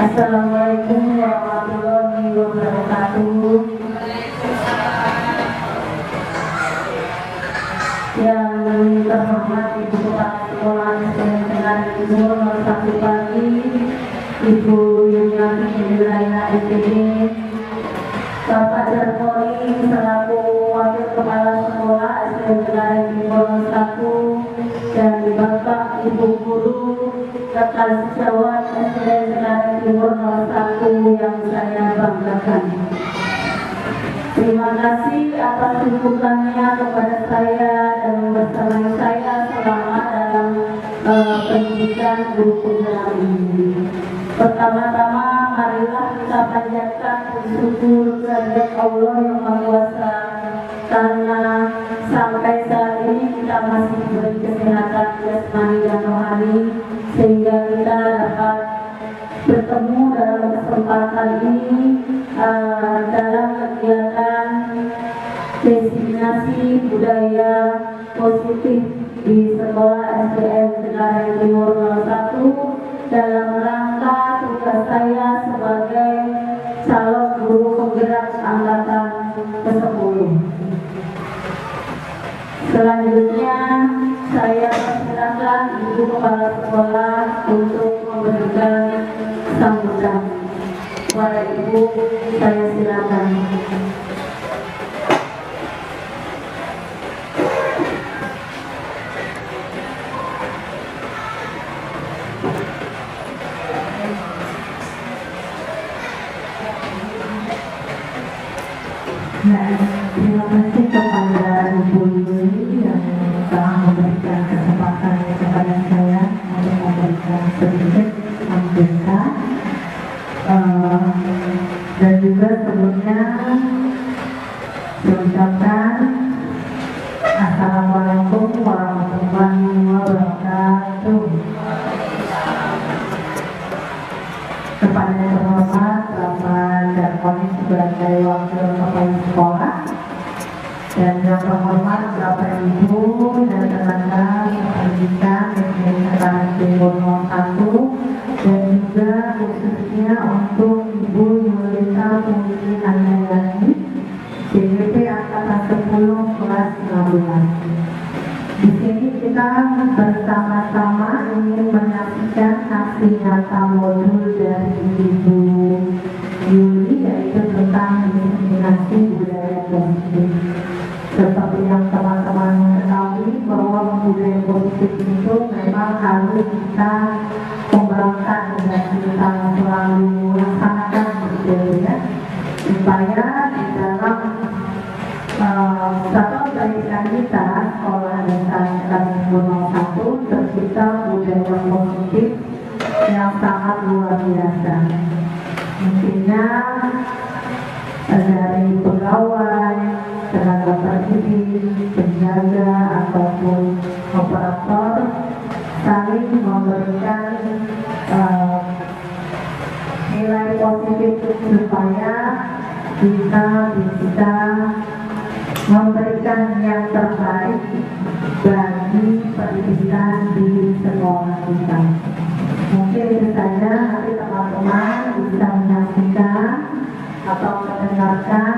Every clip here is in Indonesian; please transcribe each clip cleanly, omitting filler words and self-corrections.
Assalamualaikum warahmatullahi wabarakatuh. Yang terhormat Ibu Kepala Sekolah SDN Tegalan Timur 01 Pagi, Ibu Yuniati Wilayah SDG, Bapak Jarkoni selaku Wakil Kepala Sekolah SDN Tegalan Timur 01, dan Bapak Ibu Guru rekan sejawat SDN Tegalan Timur 01 yang saya banggakan. Terima kasih atas dukungannya kepada saya dan bersama saya selama dalam pendidikan guru penggerak ini. Pertama-tama marilah kita panjatkan syukur kehadirat Allah yang Maha Kuasa, karena sampai saat ini kita masih diberi kesehatan jasmani dan rohani sehingga kita dapat bertemu dalam kesempatan ini dalam kegiatan destinasi budaya positif di Sekolah SDN Tegalan Timur 01 dalam rangka tugas saya sebagai calon guru penggerak angkatan ke-10. Selanjutnya saya persilakan Ibu Kepala Sekolah untuk memberikan sambutan. Kepada Ibu, saya silakan. Terima kasih kepada Ibu Yuli yang telah memberikan kesempatan kepada saya untuk memberikan sedikit sambutan. Dan juga sebelumnya mengucapkan Assalamualaikum warahmatullahi wabarakatuh. Kepada yang terhormat Bapak Jarkoni sebagai Wakil Kepala Sekolah, dan yang terhormat Bapak Ibu dan tenaga pendidikan SDN Tegalan Timur 01, dan juga khususnya untuk Ibu Yulita Pungki Andayani, CGP Angkatan 10 kelas 16. Di sini kita bersama-sama ingin menyaksikan aksi nyata modul dari Ibu Yuli, yaitu tentang destinasi budaya positif. Seperti yang teman-teman ketahui bahwa budaya positif itu memang harus kita kembangkan dan kita selalu laksanakan begitu ya, supaya di dalam satuan pendidikan kita Sekolah Dasar Tegalan 01 tercipta budaya positif yang sangat luar biasa. Mestinya dari pegawai, tenaga pendidik, penjaga ataupun operator saling memberikan nilai positif supaya kita bisa memberikan yang terbaik bagi pendidikan di sekolah kita. Mungkin itu saja, nanti teman-teman bisa menyaksikan atau mendengarkan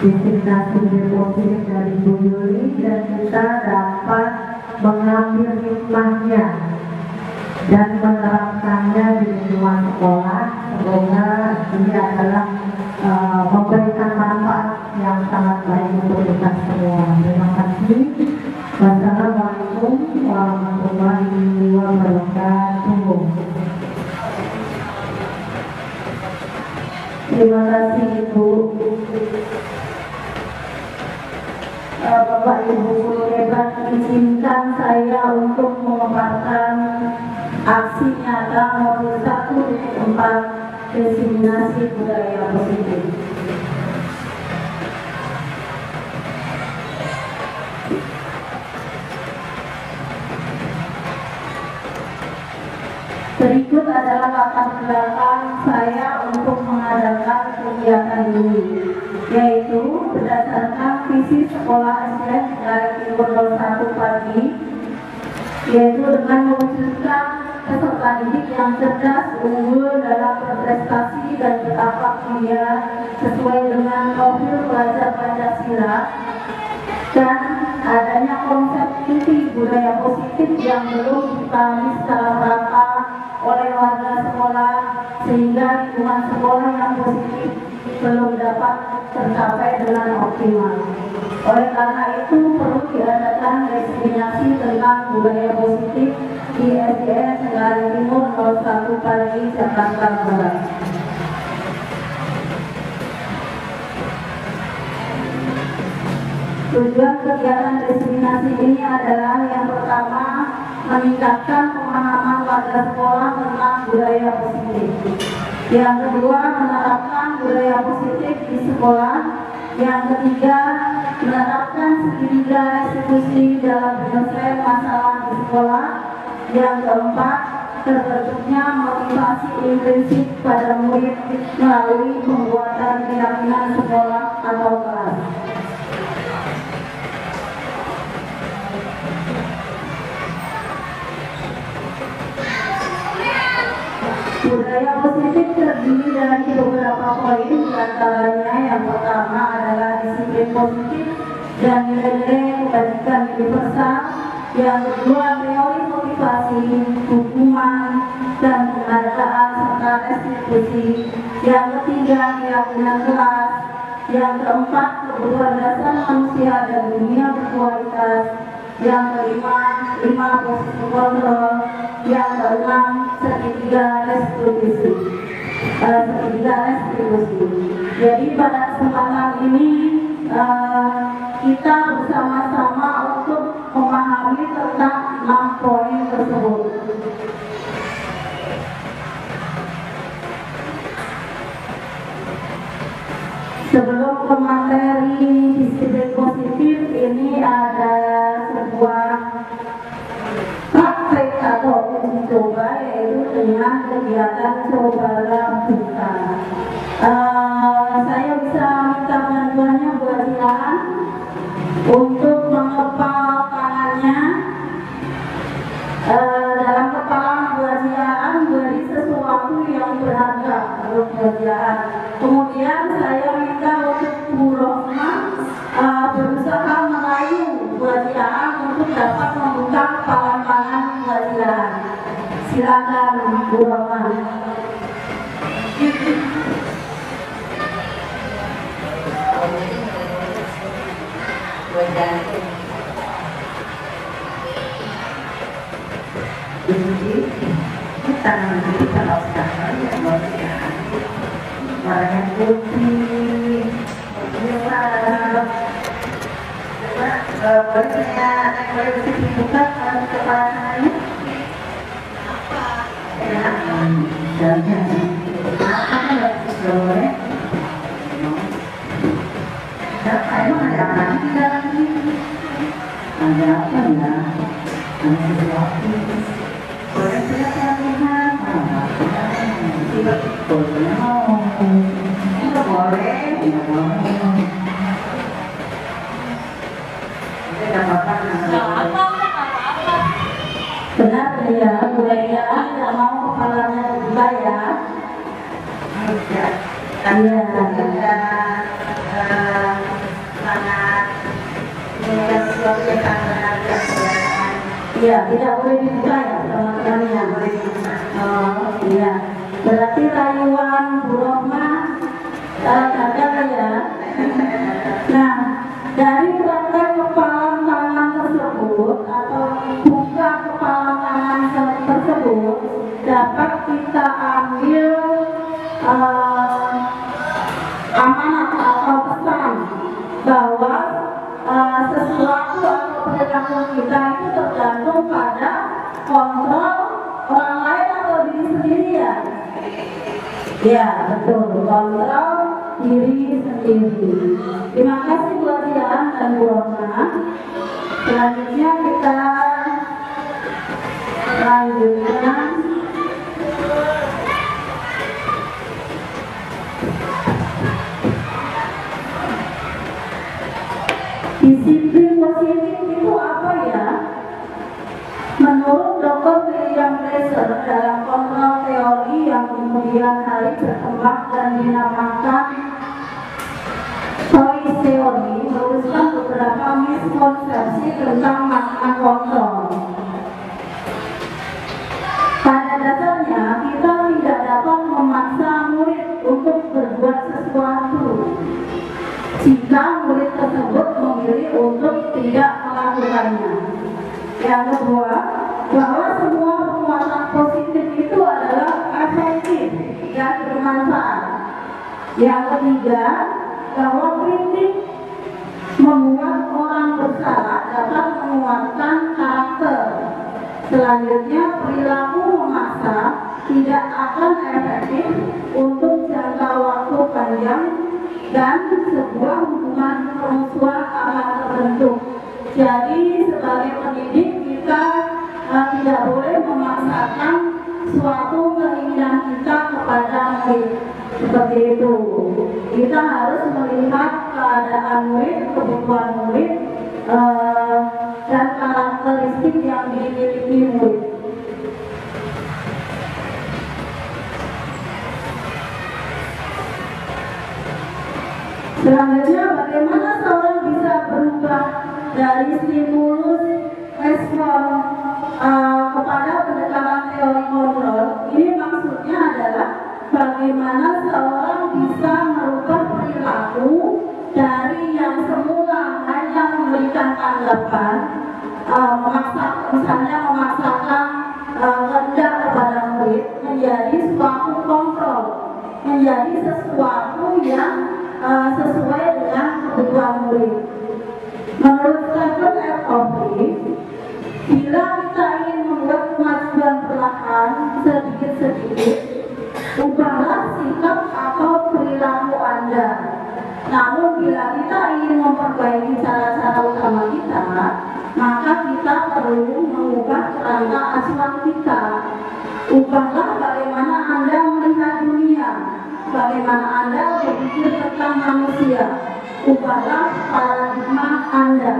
destinasi positif dari Bu Yuli, dan kita dapat mengambil hikmahnya dan menerapkannya di lingkungan sekolah. Semoga ini adalah memberikan manfaat yang sangat baik untuk kita semua. Terima kasih. Wassalamualaikum warahmatullahi wabarakatuh. Terima kasih Ibu. Bapak Ibu guru hebat, izinkan saya untuk memaparkan aksi nyata modul 1 destinasi budaya positif. Berikut adalah latar belakang saya untuk mengadakan kegiatan ini, yaitu berdasarkan visi sekolah SDN Tegalan Timur 01 Pagi, yaitu dengan mewujudkan kesempatan peserta didik yang cerdas, unggul dalam berprestasi dan berakhlak mulia sesuai dengan profil pelajar Pancasila, dan adanya konsep inti budaya positif yang belum dipahami secara merata oleh warga sekolah, sehingga lingkungan sekolah yang positif belum dapat tercapai dengan optimal. Oleh karena itu perlu diadakan destinasi tentang budaya positif di SDN Senggaring Timur 01 Pagi, Jakarta Barat. Tujuan kegiatan destinasi ini adalah yang pertama, meningkatkan pemahaman warga sekolah tentang budaya positif. Yang kedua, menerapkan budaya positif di sekolah. Yang ketiga, menerapkan segitiga eksekusi dalam penyelesaian masalah di sekolah. Yang keempat, terbentuknya motivasi intrinsik pada murid melalui pembuatan keyakinan sekolah atau kelas. Budaya positif terdiri dari beberapa poin, diantaranya yang pertama adalah disiplin positif dan nilai-nilai kebajikan universal. Yang kedua, teori motivasi, hukuman dan penghargaan serta restitusi. Yang ketiga, keyakinan kelas. Yang keempat, kebutuhan dasar manusia dan dunia berkualitas. Yang kelima, 5 posisi kontrol. Yang keenam, segitiga restitusi. Jadi pada kesempatan ini kita bersama-sama untuk memahami tentang 6 poin tersebut. Sebelum ke materi disiplin positif, ini ada sebuah praktek atau uji coba, yaitu dengan kegiatan cobalah buka. Saya bisa minta bantuannya buat Jihan untuk mengepal tangannya. Dalam kepalan buat Jihan beri sesuatu yang berharga untuk buat Jihan. Kemudian saya minta untuk Bu Rohma berusaha merayu buat Jihan untuk dapat membuka kepalan tangan buat Jihan. Silakan Bu Rohma. Ini tangan kita lakukan yang warna putih, gelap. Boleh saya buka kepalanya? Boleh. Emang ada apa di dalam ini? Ada apa ya? Ada sesuatu. Boleh saya lihat? Boleh. Tidak boleh. Tidak boleh. Tidak apa-apa. Benar ya, Bu Elia tidak mau kepalanya dibuka ya. Iya. Sangat sesuatu yang sangat Iya, tidak boleh dibuka ya teman-temannya. Oh iya, berarti rayuan Bu Rohma gagal ya. Nah, dari praktek kepalan tangan tersebut atau buka kepalan tangan tersebut dapat kita ambil amanat atau pesan bahwa sesuatu atau perilaku kita itu tergantung pada kontrol orang lain atau diri sendiri ya. Ya betul, kontrol diri sendiri. Terima kasih buat Jihan dan Bu Rohma. Selanjutnya kita lanjutkan. Disiplin positif itu apa ya? Menurut Dr. William Blaise dalam kontrol teori yang kemudian hari berkembang dan dinamakan choice theory, meluruskan beberapa miskonsepsi tentang makna kontrol. Pada dasarnya, kita tidak dapat memaksa murid untuk berbuat sesuatu jika murid tersebut memilih untuk tidak melakukannya. Yang kedua, bahwa semua penguatan positif itu adalah efektif dan bermanfaat. Yang ketiga, bahwa kritik membuat orang bersalah dapat menguatkan karakter. Selanjutnya, perilaku memaksa tidak akan efektif untuk jangka waktu panjang dan sebuah hubungan permusuhan akan terbentuk. Jadi sebagai pendidik kita tidak boleh memaksakan suatu keinginan kita kepada murid. Seperti itu. Kita harus melihat keadaan murid, kebutuhan murid, dan karakteristik yang dimiliki murid. Selanjutnya, bagaimana seorang bisa berubah dari stimulus respon kepada pendekatan teori kontrol? Ini maksudnya adalah bagaimana seorang bisa merubah perilaku dari yang semula hanya memberikan tanggapan, misalnya memaksakan kehendak kepada murid, menjadi suatu kontrol, menjadi sesuatu yang sesuai dengan kebutuhan murid. Menurut Stephen F. Covey, bila kita ingin membuat kemajuan perlahan sedikit-sedikit, ubahlah sikap atau perilaku Anda. Namun bila kita ingin memperbaiki cara-cara utama kita, maka kita perlu mengubah kerangka asuhan kita. Ubahlah bagaimana Anda melihat dunia, bagaimana Anda berpikir tentang manusia. Ubahlah paradigma Anda.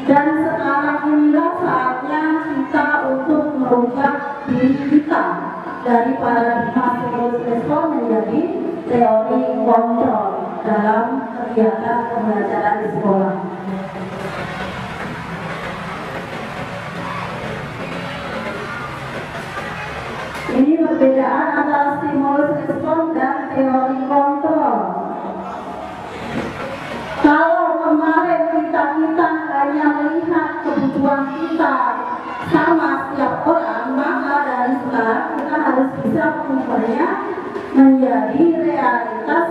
Dan sekarang inilah saatnya kita untuk merubah diri kita dari paradigma stimulus respon menjadi teori kontrol dalam kegiatan pembelajaran di sekolah. Ini perbedaan antara stimulus respon dan teori kontrol. Kalau kemarin kita hanya melihat kebutuhan kita sama setiap orang, maka dari sekarang kita harus bisa mengubahnya menjadi realitas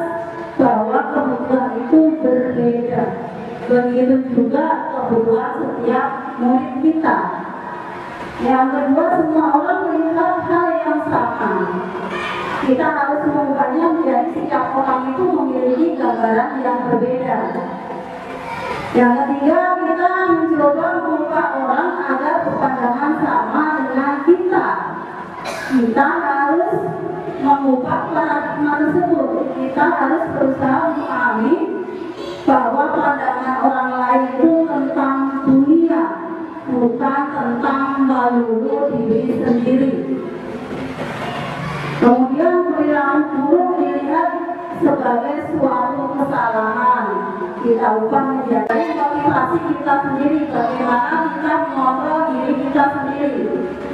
bahwa kebutuhan itu berbeda. Begitu juga kebutuhan setiap murid kita. Yang kedua, semua orang melihat hal yang sama. Kita harus mengubahnya menjadi setiap orang itu memiliki gambaran yang berbeda. Yang ketiga, kita mencoba mengubah orang agar berpandangan sama dengan kita. Kita harus mengubah paradigma tersebut. Kita harus berusaha memahami bahwa pandangan orang lain itu tentang dunia, bukan tentang melulu diri sendiri. Kemudian perilaku buruk dilihat sebagai suatu kesalahan. Kita ubah menjadi motivasi kita sendiri, bagaimana kita mengontrol diri kita sendiri,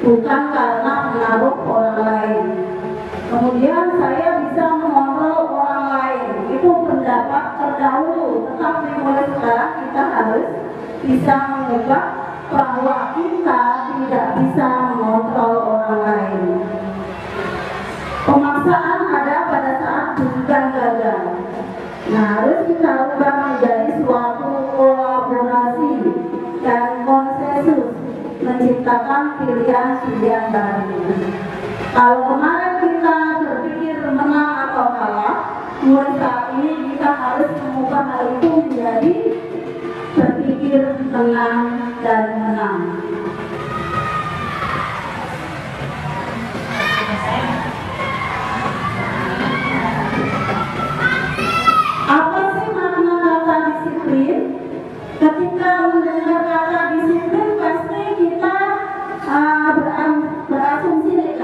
bukan karena menaruh orang lain. Kemudian saya bisa mengontrol orang lain, itu pendapat terdahulu. Tetapi mulai sekarang kita harus bisa mengubah bahwa kita tidak bisa mengontrol orang lain. Pemaksaan ada pada saat bukan gagal. Nah, harus kita ubah menjadi suatu kolaborasi dan konsensus, menciptakan pilihan-pilihan baru. Kalau kemarin kita berpikir menang atau kalah, mulai saat ini kita harus mengubah hal itu menjadi berpikir tenang dan menang. Apa sih makna kata disiplin? Ketika mendengar kata disiplin, pasti kita berasumsi negatif.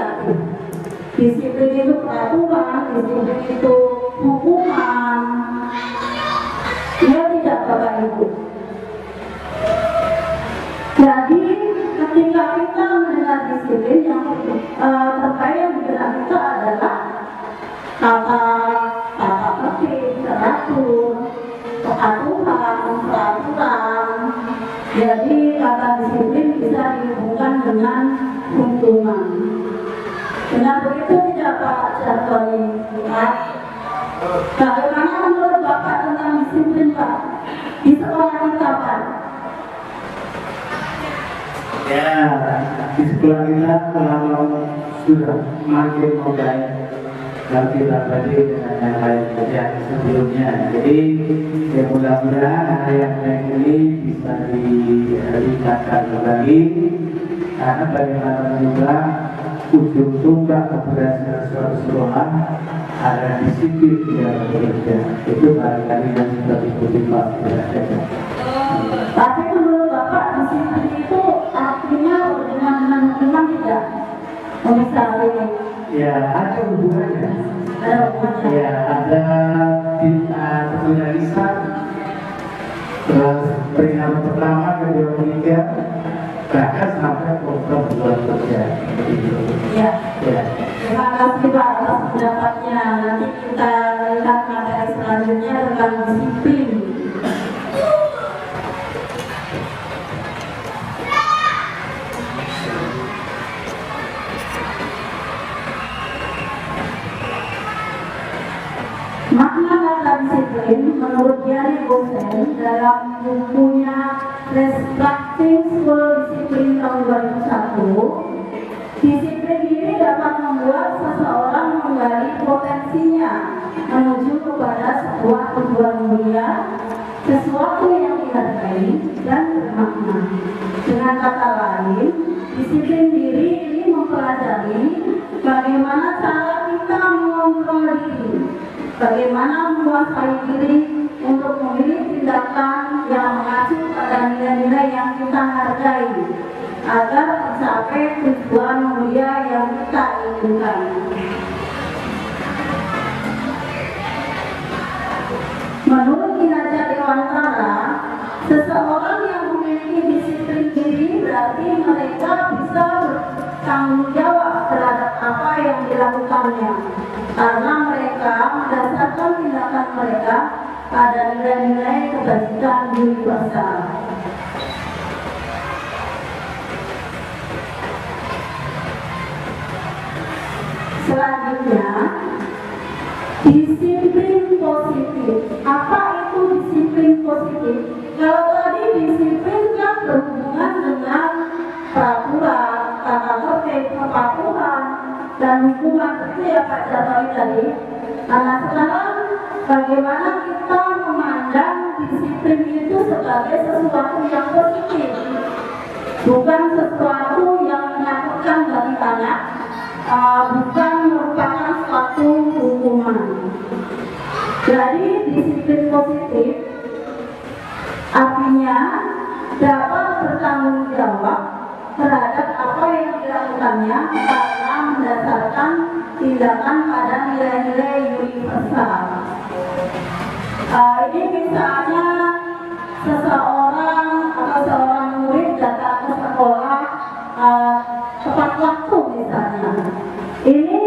Disiplin itu peraturan, disiplin itu hukuman. Ya tidak Bapak Ibu. Jadi ketika kita mendengar disiplin yang terbayang di benak kita adalah tata tertib, teratur, kepatuhan, peraturan. Jadi kata disiplin bisa dihubungkan dengan hukuman. Dengan begitu tidak Pak Jadwali? Bagaimana menurut Bapak tentang disiplin Pak di sekolah kita Pak? Ya, di sekolah kita kalau sudah makin membaik, kalau kita banding dengan yang lain yang sebelumnya. Jadi ya mudah-mudahan hal yang baik ini bisa ditingkatkan kembali, karena bagaimana juga ujung tombak keberhasilan suatu sekolah ada disiplin yang bekerja. Itu barangkali yang sudah diikuti Pak. Tapi menurut Bapak disiplin itu artinya berhubungan dengan hukuman tidak? Misalnya Ya, ada hubungannya. ada hubungannya. Ya, ada tentunya lisan, terus peringatan pertama, kedua, ketiga, bahkan sampai program bulan kerja. Ya. Ya. Terima kasih Pak atas pendapatnya. Nanti kita lihat materi selanjutnya tentang disiplin. Makna kata disiplin menurut Gary Gosen dalam bukunya Restricting School Discipline tahun 2001, disiplin diri dapat membuat seseorang menggali potensinya menuju kepada sebuah tujuan mulia, sesuatu yang dihargai dan bermakna. Dengan kata lain, disiplin diri ini mempelajari bagaimana cara kita mengontrol diri, bagaimana menguasai diri untuk memilih tindakan yang mengacu pada nilai-nilai yang kita hargai agar tercapai tujuan mulia yang kita inginkan. Menurut kinerja Dewantara, seseorang yang memiliki disiplin diri berarti mereka bisa bertanggung jawab terhadap apa yang dilakukannya, karena mereka mendasarkan tindakan mereka pada nilai-nilai kebajikan universal. Selanjutnya, disiplin positif. Apa itu disiplin positif? Kalau tadi disiplin kan berhubungan dengan peraturan, tata tertib, kepatuhan, dan hukuman, itu ya Pak Jadwali tadi. Nah sekarang bagaimana kita memandang disiplin itu sebagai sesuatu yang positif, bukan sesuatu yang menakutkan bagi anak, bukan merupakan suatu hukuman. Jadi disiplin positif artinya dapat bertanggung jawab terhadap apa yang dilakukannya karena mendasarkan tindakan pada nilai-nilai universal. Ini misalnya seseorang atau seorang murid datang ke sekolah tepat waktu misalnya. Ini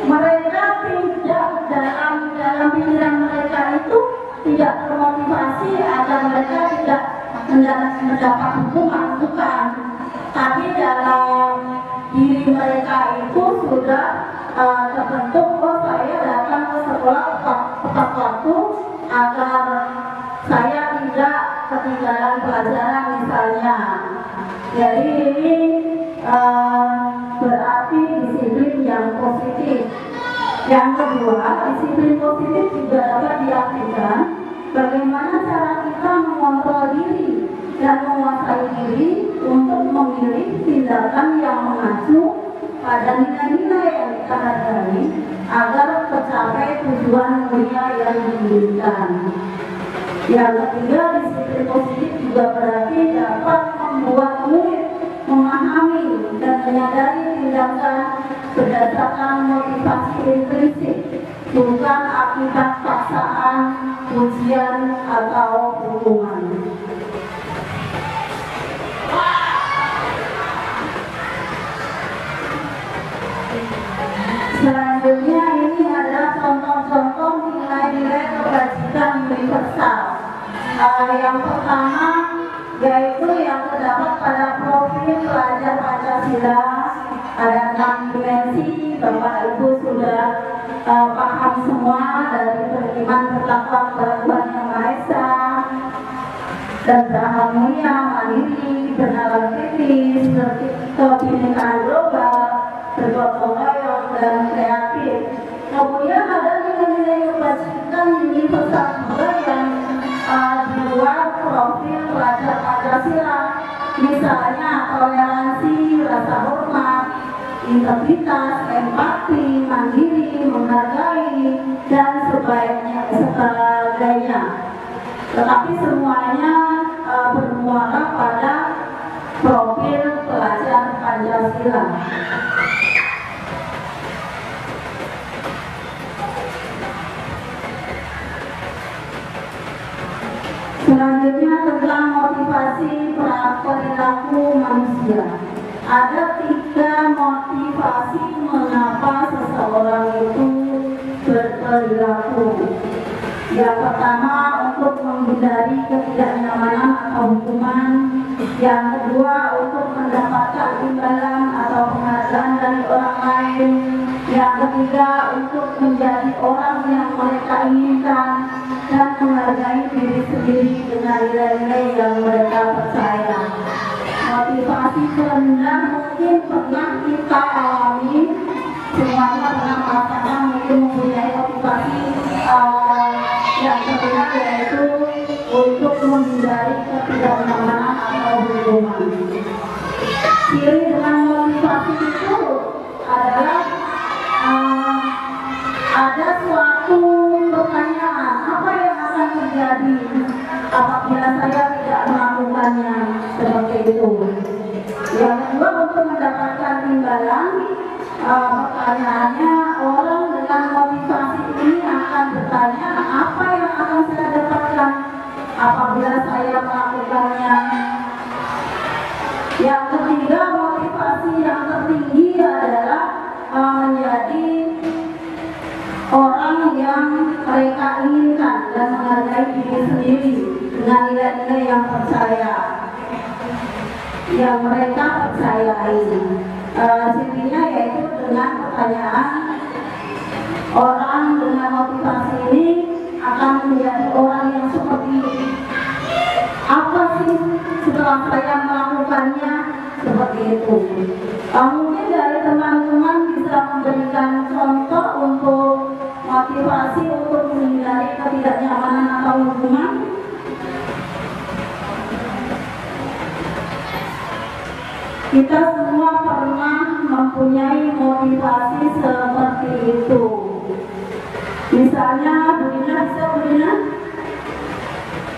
mereka tidak dalam pikiran mereka itu tidak termotivasi agar mereka tidak mendapat hukuman, bukan. Tapi dalam diri mereka itu sudah terbentuk, oh saya datang ke sekolah tepat waktu agar saya tidak ketinggalan pelajaran misalnya. Jadi ini berarti disiplin yang positif. Yang kedua, disiplin positif juga dapat diartikan bagaimana cara kita mengontrol diri dan menguasai diri untuk memilih tindakan yang mengacu pada nilai-nilai yang kita hargai agar tercapai tujuan mulia yang diinginkan. Yang ketiga, disiplin positif juga berarti dapat membuat murid memahami dan menyadari tindakan berdasarkan motivasi intrinsik, bukan akibat paksaan, ujian, atau hukuman. Selanjutnya ini adalah contoh-contoh nilai-nilai kebajikan universal. Yang pertama yaitu yang terdapat pada profil pelajar Pancasila. Ada 6 dimensi, Bapak Ibu sudah paham semua, dari beriman bertakwa kepada Tuhan Yang Maha Esa, dan harmonia, mandiri, kebenaran kritis, kebinekaan global, bergotong royong, dan kreatif. Kemudian ada nilai-nilai kebajikan universal juga yang di luar profil pelajar Pancasila, misalnya toleransi, rasa hormat, integritas, empati, mandiri, menghargai, dan sebagainya. Tetapi semuanya bermuara pada profil pelajar Pancasila. Selanjutnya tentang motivasi perilaku manusia. Ada 3 motivasi mengapa seseorang itu berperilaku. Yang pertama, untuk menghindari ketidaknyamanan atau hukuman. Yang kedua, untuk mendapatkan imbalan atau penghargaan dari orang lain. Yang ketiga, untuk menjadi orang yang mereka inginkan dan menghargai diri sendiri dengan nilai-nilai yang mereka percaya. Motivasi terendah mungkin pernah kita alami, semuanya pernah merasakan, mungkin mempunyai motivasi yang terendah, yaitu untuk menghindari ketidaknyamanan atau hukuman. Ciri dengan motivasi itu adalah ada suatu pertanyaan, apa yang akan terjadi apabila saya tidak melakukannya, seperti itu. Yang kedua, untuk mendapatkan imbalan, pertanyaannya, orang dengan motivasi ini akan bertanya, apa yang akan saya dapatkan apabila saya melakukannya. Yang ketiga, motivasi yang tertinggi adalah menjadi orang yang mereka inginkan dan menghargai diri sendiri dengan nilai-nilai yang mereka percayai. Cirinya yaitu dengan pertanyaan, orang dengan motivasi ini akan menjadi orang yang seperti apa sih setelah saya melakukannya, seperti itu. Mungkin dari teman-teman bisa memberikan contoh untuk motivasi untuk menghindari ketidaknyamanan atau hukuman. Kita semua pernah mempunyai motivasi seperti itu. Misalnya, Bu Dina?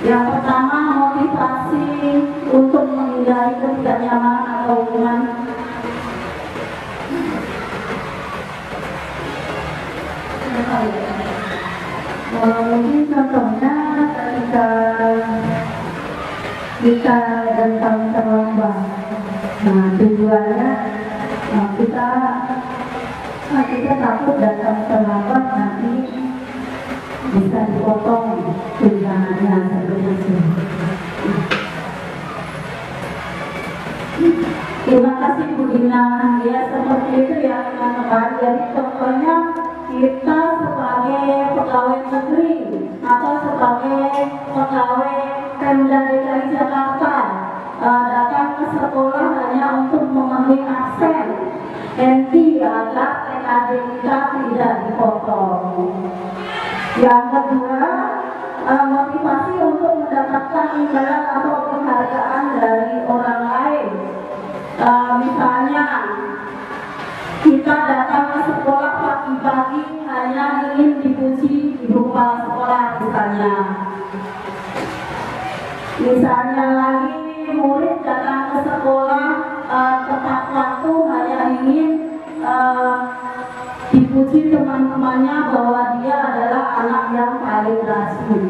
Yang pertama, motivasi untuk menghindari ketidaknyamanan atau hukuman. Mungkin contohnya ketika kita datang terlambat. Nah, tujuannya kita takut datang terlambat nanti bisa dipotong tunjangannya, seperti itu. Terima kasih Bu Dina. Ya, seperti itu ya teman-teman. Jadi contohnya kita sebagai pegawai negeri atau sebagai pegawai Pemda DKI Jakarta datang ke sekolah hanya untuk memenuhi absen NT agar TKD kita tidak dipotong. Yang kedua, motivasi untuk mendapatkan imbalan atau penghargaan dari orang lain. Misalnya kita datang ke sekolah pagi-pagi hanya ingin dipuji ibu kepala sekolah misalnya. Misalnya lagi murid datang ke sekolah tepat waktu hanya ingin dipuji teman-temannya bahwa dia adalah anak yang paling rajin.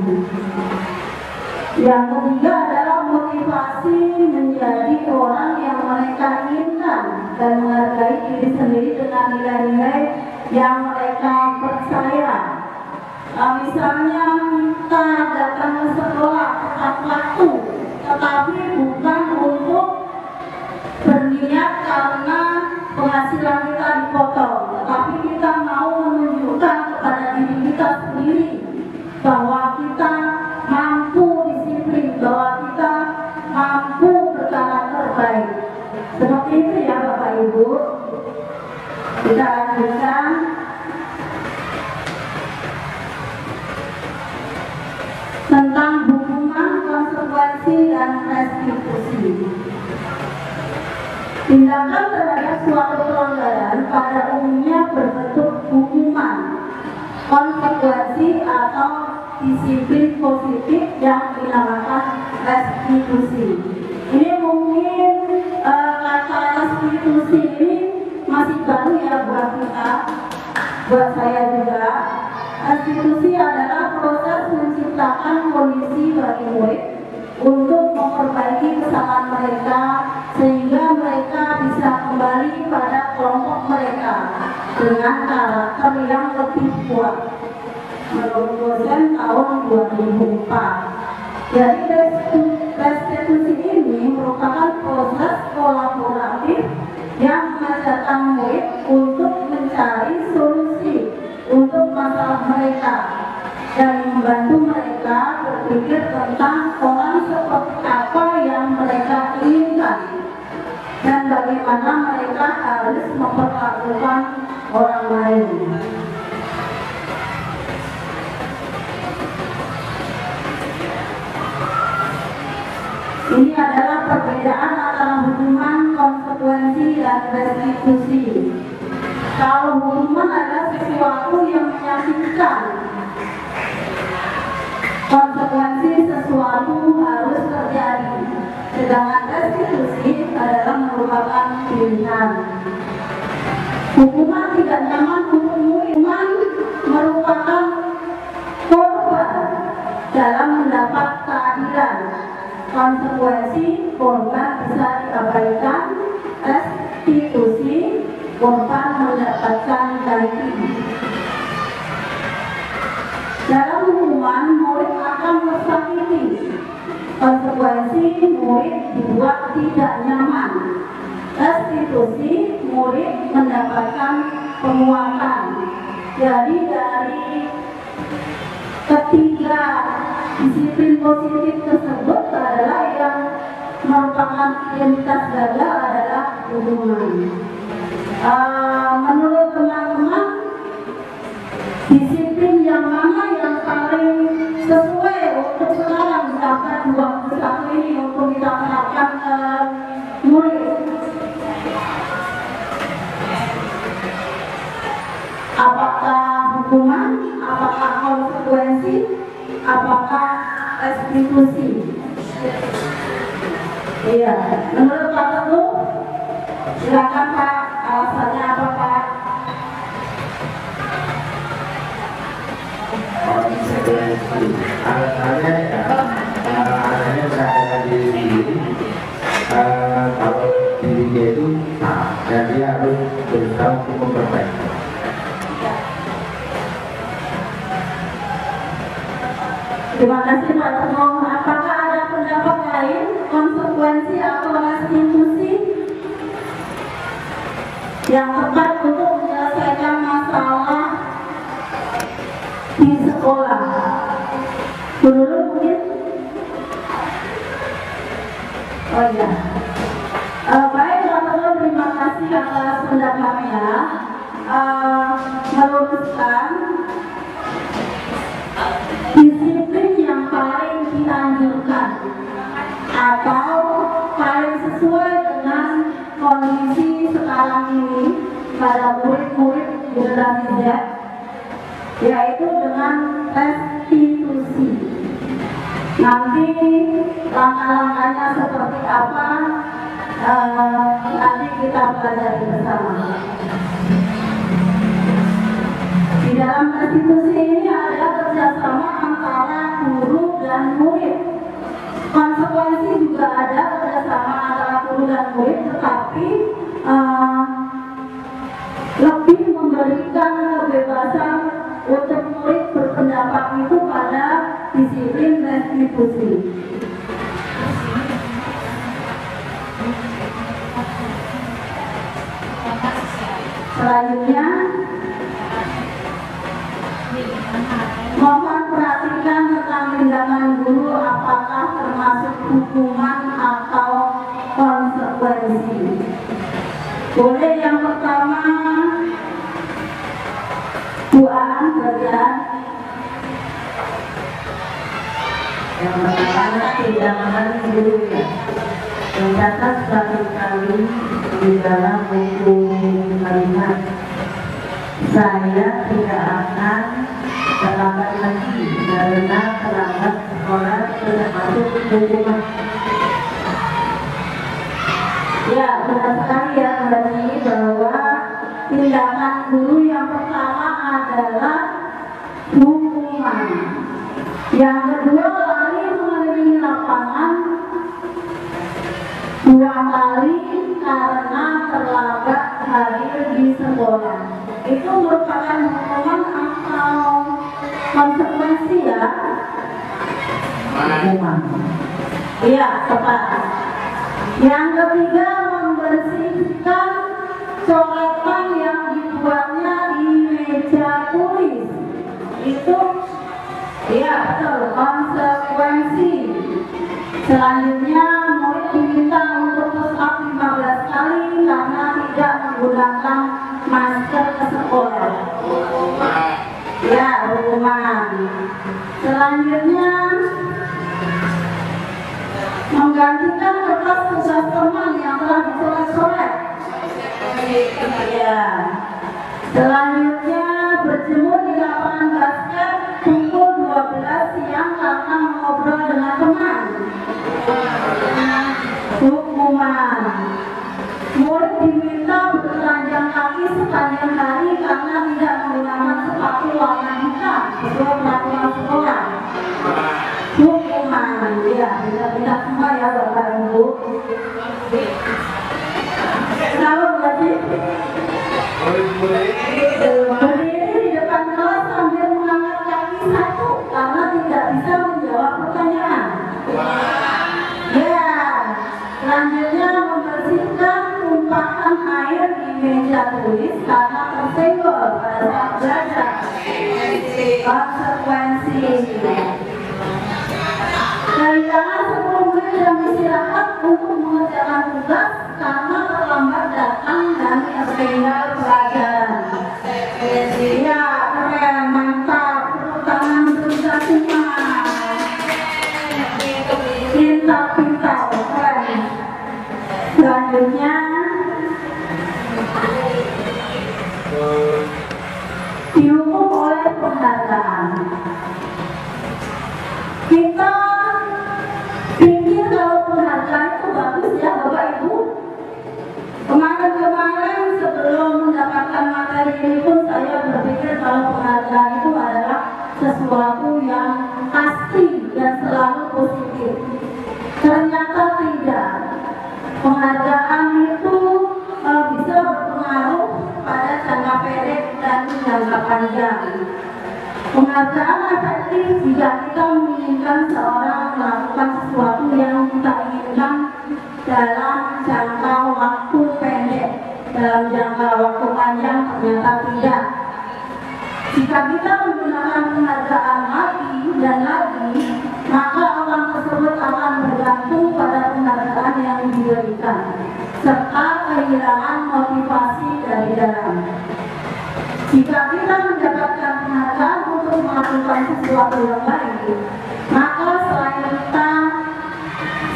Yang ketiga adalah motivasi menjadi orang yang mereka inginkan dan menghargai diri sendiri dengan nilai-nilai yang mereka percaya. Misalnya kita datang ke sekolah tepat waktu, tetapi bukan untuk berniat karena penghasilan kita dipotong, tetapi kita mau menunjukkan kepada diri kita sendiri bahwa kita mampu disiplin, bahwa kita mampu berkarakter baik. Seperti itu ya Bapak Ibu. Kita lanjutkan. Tentang hukuman, konsekuensi, dan restitusi. Tindakan terhadap suatu pelanggaran pada umumnya berbentuk hukuman, konsekuensi, atau disiplin positif yang dinamakan restitusi. Ini mungkin kata restitusi ini masih baru ya buat kita, buat saya juga. Restitusi adalah proses menciptakan kondisi bagi murid untuk memperbaiki kesalahan mereka sehingga mereka bisa kembali pada kelompok mereka dengan karakter yang lebih kuat. Menurut dosen tahun 2004. Jadi restitusi ini merupakan proses kolaboratif yang mendatang murid untuk mencari solusi untuk masalah mereka dan membantu mereka berpikir tentang orang seperti apa yang mereka inginkan dan bagaimana mereka harus memperlakukan orang lain. Ini adalah perbedaan antara hukuman, konsekuensi, dan restitusi. Kalau hukuman adalah sesuatu yang menyakitkan, konsekuensi sesuatu harus terjadi, sedangkan restitusi adalah merupakan pilihan. Hukuman tidak nyaman untukmu, hukuman merupakan korban dalam mendapat keadilan. Konsekuensi korban bisa diabaikan, restitusi korban mendapatkan ganti. Dalam hukuman, murid akan tersakiti. Konsekuensi, murid dibuat tidak nyaman. Restitusi, murid mendapatkan penguatan. Jadi dari ketiga disiplin positif tersebut adalah yang merupakan identitas gagal adalah hukuman. Menurut teman-teman, disiplin yang mana yang paling sesuai untuk sekarang dapat 21 ini untuk kita terapkan ke murid? Apakah hukuman, apakah konsekuensi, apakah restitusi? Iya, menurut Pak Teguh, silakan Pak, alasannya apa Pak? Konsekuensi, alasannya ya, alasannya sadar diri sendiri. Kalau dirinya itu dan dia harus berusaha untuk memperbaiki. Terima kasih Pak Teguh. Apakah ada pendapat lain, konsekuensi atau restitusi yang tepat untuk menyelesaikan masalah di sekolah? Dulu mungkin? Oh iya. Baik Pak Teguh, terima kasih atas pendapatnya. Meluruskan disiplin yang paling dianjurkan atau paling sesuai dengan kondisi sekarang ini pada murid-murid generasi Z, yaitu dengan restitusi. Nanti langkah-langkahnya seperti apa nanti kita pelajari bersama. Di dalam konstitusi ini ada kerjasama antara guru dan murid. Konsekuensi juga ada kerjasama antara guru dan murid, tetapi lebih memberikan kebebasan untuk murid berpendapat itu pada disiplin restitusi. Selanjutnya, mohon perhatikan tentang tindakan guru apakah termasuk hukuman atau konsekuensi. Boleh yang pertama, Bu Aan bagian. Yang pertama tindakan guru ya. Tercatat satu kali di dalam buku kalimat, saya tidak akan terlambat lagi karena terlambat sekolah termasuk hukuman. Ya, benar sekali ya, berarti bahwa tindakan guru yang pertama adalah hukuman. Yang kedua, lari mengelilingi lapangan 2 kali karena terlambat hadir di sekolah. Itu merupakan hukuman atau konsekuensi ya? Hukuman. Iya, tepat. Yang ketiga, membersihkan coretan yang dibuatnya di meja tulis. Itu iya betul, konsekuensi. Selanjutnya, murid diminta untuk push up 15 kali karena tidak menggunakan masker ke sekolah. Ya, hukuman. Selanjutnya, menggantikan kertas tugas teman yang telah dicoret-coret. Ya. Selanjutnya, berjemur di lapangan basket pukul 12 siang karena ngobrol dengan teman. Hukuman. Murid diminta bertelanjang kaki sepanjang hari karena tidak menggunakan sepatu warna hitam sesuai peraturan sekolah. Hukuman. Ya, tidak semua ya Bapak Ibu. Kenapa berarti? Berdiri di depan kelas sambil mengangkat kaki satu karena tidak bisa menjawab pertanyaan. Ya, selanjutnya membersihkan tumpahan air di meja tulis karena tersenggol pada saat belajar. Konsekuensi. Kehilangan 10 menit jam istirahat untuk mengerjakan tugas karena terlambat datang dan tertinggal pelajaran. Ya, keren, mantap, tepuk tangan untuk semua. Pintar, keren. Selanjutnya, dihukum oleh penghargaan. Kita pikir kalau penghargaan itu bagus ya Bapak Ibu. Kemarin sebelum mendapatkan materi ini pun saya berpikir kalau penghargaan itu adalah sesuatu yang pasti dan selalu positif. Ternyata tidak. Penghargaan itu bisa berpengaruh pada jangka pendek dan jangka panjang. Penghargaan efektif jika kita menginginkan seorang melakukan sesuatu yang kita inginkan dalam jangka waktu pendek, dalam jangka waktu panjang ternyata tidak. Jika kita menggunakan penghargaan lagi dan lagi, maka orang tersebut akan bergantung pada penghargaan yang diberikan, serta kehilangan motivasi dari dalam. Jika kita mendapatkan penghargaan untuk melakukan sesuatu yang baik, maka selain kita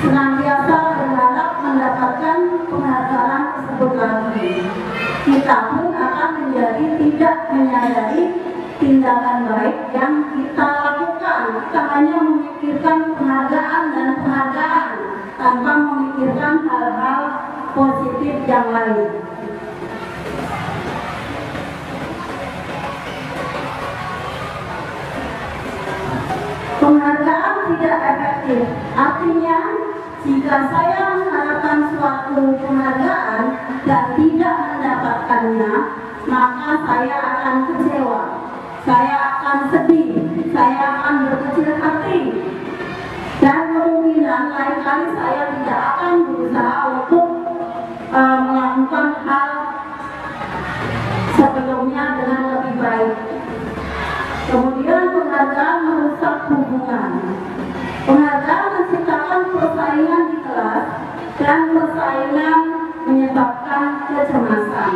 senantiasa berharap mendapatkan penghargaan tersebut lagi, kita pun akan menjadi tidak menyadari tindakan baik yang kita lakukan. Kita hanya memikirkan penghargaan dan penghargaan tanpa memikirkan hal-hal positif yang lain. Penghargaan tidak efektif, artinya jika saya mengharapkan suatu penghargaan dan tidak mendapatkannya, maka saya akan kecewa, saya akan sedih, saya akan berkecil hati, dan kemungkinan lain kali saya tidak akan berusaha untuk melakukan hal sebelumnya dengan lebih baik. Kemudian penghargaan merusak hubungan. Penghargaan menciptakan persaingan di kelas dan persaingan menyebabkan kecemasan.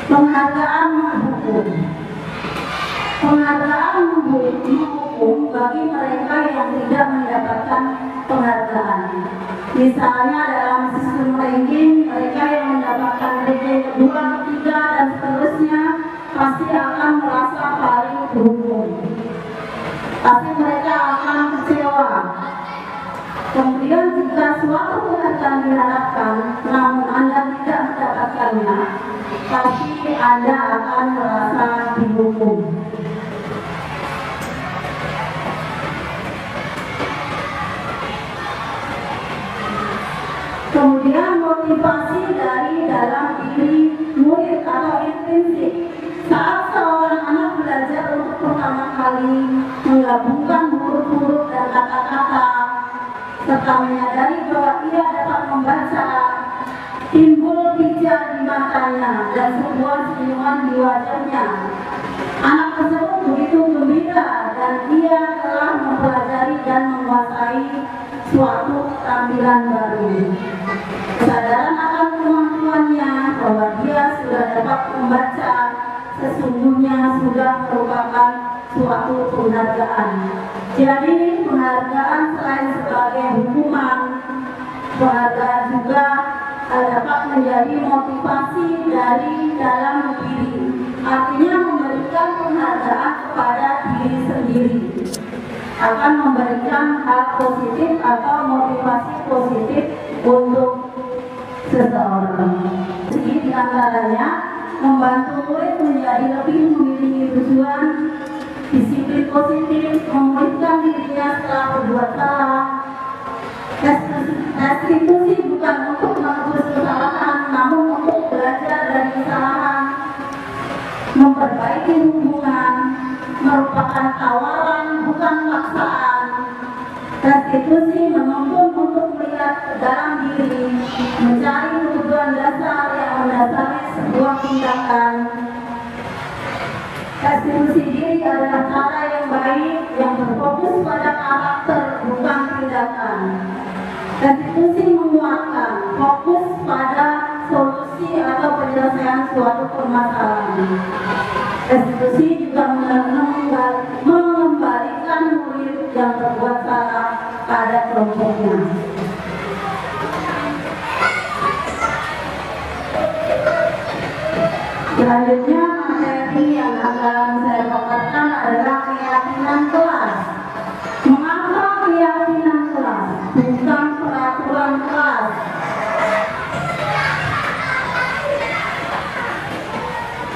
Penghargaan menghukum. Penghargaan menghukum bagi mereka yang tidak mendapatkan penghargaan. Misalnya dalam sistem ranking, mereka yang mendapatkan ranking kedua, ketiga, dan seterusnya pasti akan merasa paling beruntung. Pasti mereka akan kecewa. Kemudian jika suatu penghargaan diharapkan, namun Anda tidak mendapatkannya, pasti Anda akan merasa dihukum. Kemudian motivasi dari dalam diri murid atau intrinsik. Saat seorang anak belajar untuk pertama kali menggabungkan huruf-huruf dan kata-kata, serta menyadari bahwa ia dapat membaca, timbul pijar di matanya dan sebuah senyuman di wajahnya. Anak tersebut begitu gembira dan ia telah mempelajari dan menguasai suatu keterampilan baru. Kesadaran akan kemampuannya bahwa dia sudah dapat membaca sesungguhnya sudah merupakan suatu penghargaan. Jadi penghargaan selain sebagai hukuman, penghargaan juga dapat menjadi motivasi dari dalam diri. Artinya memberikan penghargaan kepada diri sendiri, akan memberikan hal positif atau motivasi positif untuk seseorang. Jadi di antaranya membantu murid menjadi lebih memiliki tujuan, disiplin positif, memulihkan dirinya setelah berbuat salah. Restitusi bukan untuk menebus kesalahan, namun untuk belajar dari kesalahan, memperbaiki hubungan, merupakan tawaran bukan paksaan. Restitusi menuntun untuk melihat ke dalam diri, mencari kebutuhan dasar yang mendasari sebuah tindakan. Restitusi diri adalah cara yang baik yang berfokus pada karakter bukan tindakan. Restitusi menguatkan fokus pada solusi atau penyelesaian suatu permasalahan. Restitusi juga mengembalikan murid yang berbuat salah pada kelompoknya. Selanjutnya materi yang akan saya paparkan adalah keyakinan kelas. Mengapa keyakinan kelas bukan peraturan kelas?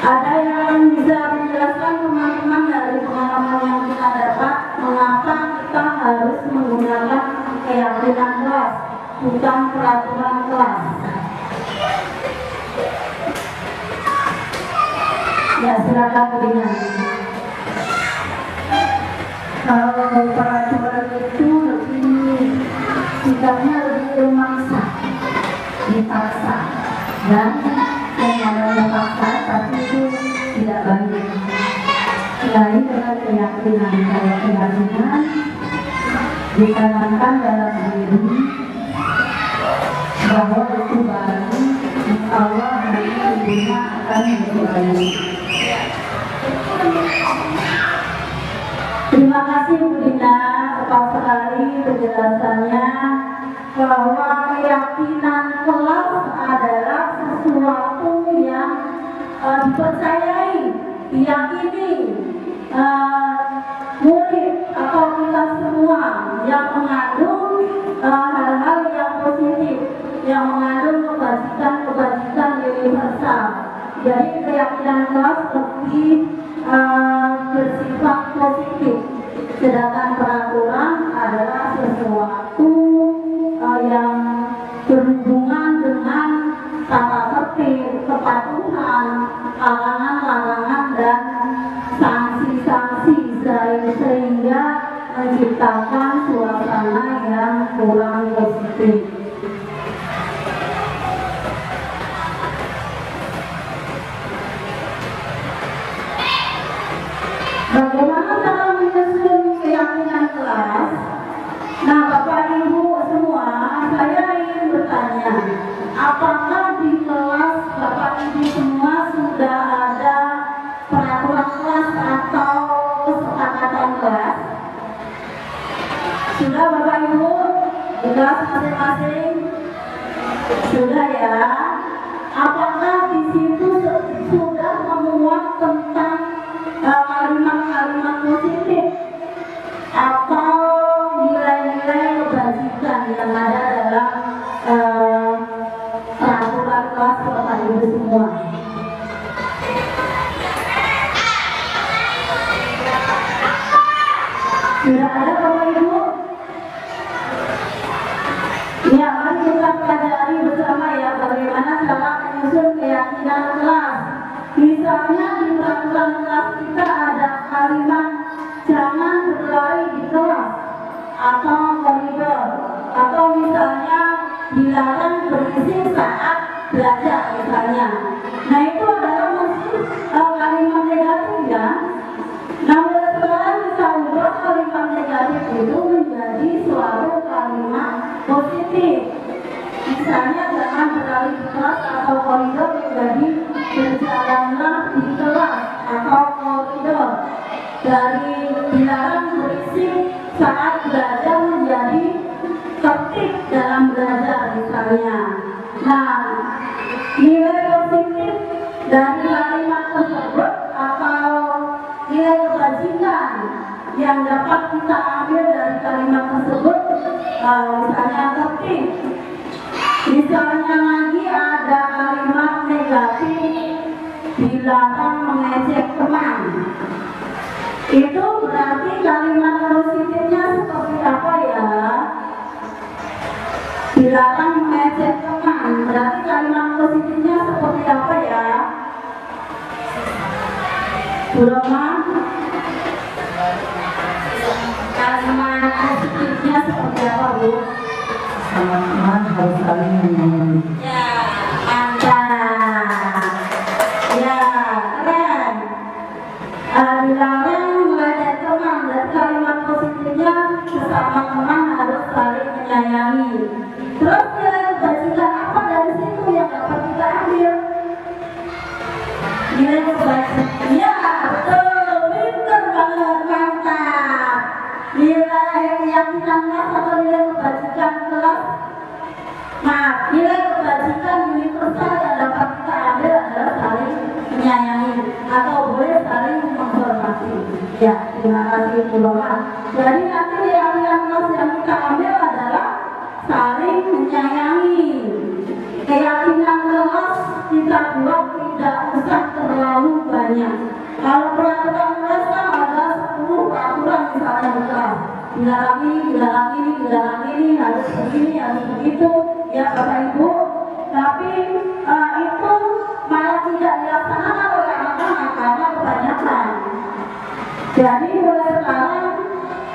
Ada yang bisa menjelaskan teman-teman dari pengalaman yang kita dapat mengapa kita harus menggunakan keyakinan kelas bukan peraturan kelas? Ya, silakan berikan. Kalau peraturan itu sifatnya lebih memaksa, dipaksa, dan yang namanya paksa tapi itu tidak baik. Lain dengan keyakinan. Kalau keyakinan ditanamkan dalam diri bahwa itu baru, Allah nanti hidupnya akan menjadi baik. Terima kasih Bu Dina, tepat sekali penjelasannya bahwa keyakinan kelas adalah sesuatu yang dipercayai, diyakini murid atau kita semua yang mengandung hal-hal yang positif, yang mengandung kebajikan universal. Jadi keyakinan kelas lebih bersifat positif, sedangkan peraturan adalah sesuatu yang berhubungan dengan tata tertib, kepatuhan, larangan-larangan dan sanksi-sanksi sehingga menciptakan suasana yang kurang positif. Bagaimana cara menyusun keyakinan kelas? Nah, Bapak Ibu semua, saya ingin bertanya, apakah di kelas Bapak Ibu semua sudah ada peraturan kelas atau kesepakatan kelas? Sudah Bapak Ibu? Di kelas masing-masing? Sudah ya? Apakah di situ sudah memuat tentang kalimat-kalimat positif atau nilai-nilai kebajikan yang ada dalam peraturan kelas Bapak Ibu semua? Sudah ada Bapak Ibu? Ya, mari kita pelajari bersama ya bagaimana cara menyusun keyakinan kelas. Misalnya di peraturan kelas kita ada kalimat jangan berlari di kelas atau koridor, atau misalnya dilarang berisik saat belajar misalnya. Nah, itu adalah mesti kalimat negatif ya. Nah, mulai sekarang kita ubah kalimat negatif itu menjadi suatu kalimat positif. Misalnya jangan berlari di kelas atau koridor menjadi berjalanlah di kelas atau koridor. Dari dilarang berisik saat belajar menjadi tertib dalam belajar misalnya. Nah, nilai positif dari kalimat tersebut atau nilai kebajikan yang dapat kita ambil dari kalimat tersebut, misalnya tertib. Misalnya lagi ada kalimat negatif dilarang mengejek teman. Itu berarti kalimat positifnya seperti apa ya? Dilarang mengejek teman. Berarti kalimat positifnya seperti apa ya? Bu Roma? Kalimat positifnya seperti apa, Bu? Teman-teman harus saling mengenal. Ya, mantap. Ya, keren. Dilarang mengajak teman, dan kalimat positifnya sesama teman harus saling menyayangi. Terus nilai kebajikan apa dari situ yang dapat kita ambil? Nilai kebajikan, ya betul, pinter banget, mantap. Nilai keyakinan kelas atau nilai kebajikan kelas. Nah, nilai kebajikan universal yang dapat kita ambil adalah saling menyayangi atau boleh saling menghormati. Ya, terima kasih Bu Roma. Jadi nanti keyakinan kelas yang kita ambil adalah saling menyayangi. Keyakinan kelas kita buat tidak usah terlalu banyak. Kalau peraturan kelas kan ada 10 peraturan misalnya di kelas. Dilarang ini, harus begini, harus begitu, ya Bapak Ibu. Tapi itu malah tidak dilaksanakan oleh anak-anak karena kebanyakan. Jadi mulai sekarang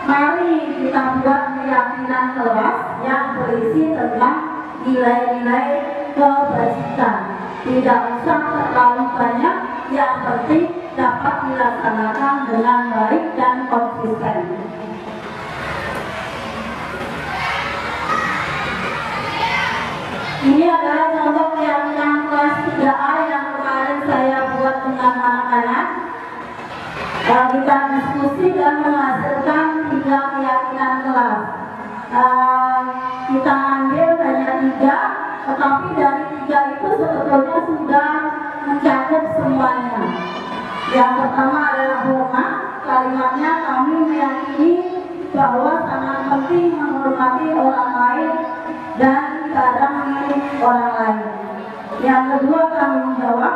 mari kita buat keyakinan kelas yang berisi tentang nilai-nilai kebajikan. Tidak usah terlalu banyak, yang penting dapat dilaksanakan dengan baik dan konsisten. Ini adalah contoh keyakinan kelas 3A yang kemarin saya buat dengan anak-anak. Kita diskusi dan menghasilkan 3 keyakinan kelas. Kita ambil hanya 3, tetapi dari 3 itu sebetulnya sudah mencakup semuanya. Yang pertama adalah hormat, kalimatnya kami meyakini bahwa sangat penting menghormati orang lain dan barang milik orang lain. Yang kedua, tanggung jawab.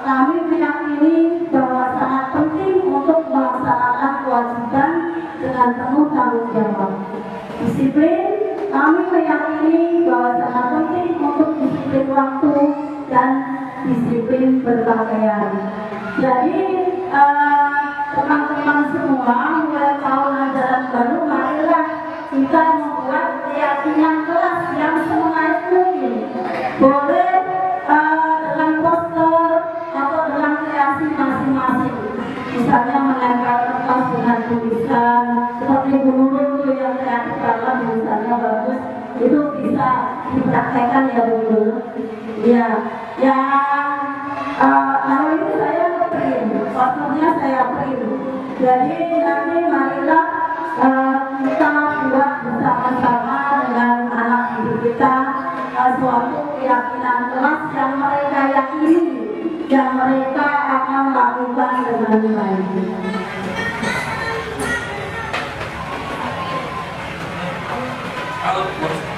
Kami meyakini bahwa sangat penting untuk melaksanakan kewajiban dengan penuh tanggung jawab. Disiplin, kami meyakini bahwa sangat penting untuk disiplin waktu dan disiplin berpakaian. Jadi teman-teman semua, mulai tahun ajaran baru, marilah kita membuat keyakinan kelas yang semenarik mungkin. Boleh dengan poster atau dengan kreasi masing-masing. Misalnya menempel kertas dengan tulisan seperti guru yang kreatif banget, misalnya bagus, itu bisa dipraktekkan ya Bu. Ya, kalau ini saya print, posternya saya print. Jadi nanti marilah kita buat bersama-sama dengan anak didik kita suatu keyakinan kelas yang mereka yakini, yang mereka akan lakukan dengan baik.